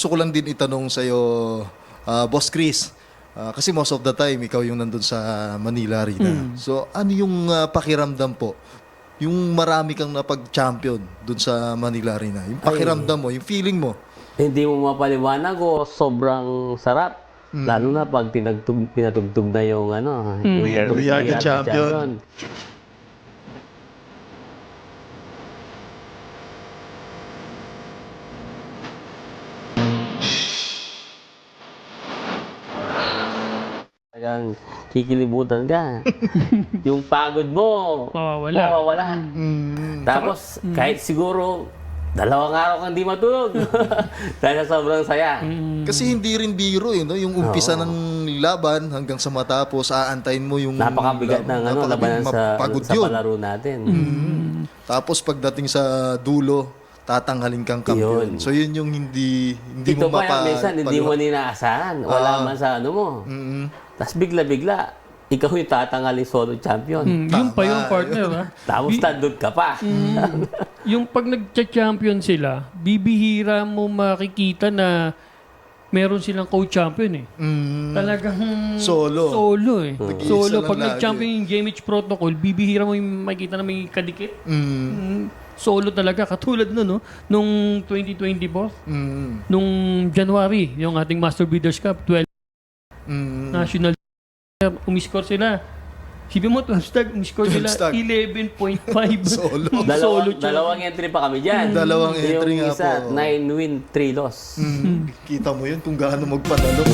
Gusto ko lang din itanong sa'yo, Boss Chris, kasi most of the time, ikaw yung nandun sa Manila Arena. So, ano yung pakiramdam po? Yung marami kang napag-champion dun sa Manila Arena. Yung pakiramdam mo, yung feeling mo. Hindi mo mapaliwanag o sobrang sarap. Lalo na pag pinatugtog na yung ano, We are the champion. Talagang kikilibutan ka. Yung pagod mo, Mawawala. mawawala. Tapos, kahit siguro, 2 araw kang di matulog. Dahil sa sobrang saya. Kasi hindi rin biro no? Yung umpisa ng laban hanggang sa matapos, aantayin mo yung... Napakabigat ng labanan sa yun. palaro natin. Tapos pagdating sa dulo, tatanghalin kang kampiyon. Yun. So yun yung hindi Ito mo pa yung minsan, hindi mo ninaasahan. Wala man sa ano mo. Tapos bigla-bigla, ikaw yung tatanghalin solo champion. Yung pa yung partner, ha? Tapos tandod ka pa. Yung pag nag-champion sila, bibihira mo makikita na meron silang co-champion eh. Talagang Solo. Solo eh. Nag-iisa Solo. lang Pag lagi. nag-champion yung GMH protocol, bibihira mo yung makikita na may kadikit. Solo talaga. Katulad nun, no? Nung 2024, nung January, yung ating Master Breeders' Cup, 12 national umiscore sila. Sabi mo, 12 umiscore 12 sila stag. 11.5. Solo. Dalawang entry pa kami dyan. Dalawang entry yung nga isa, po. 9 win, 3 loss. Kita mo yun kung gaano magpanalo.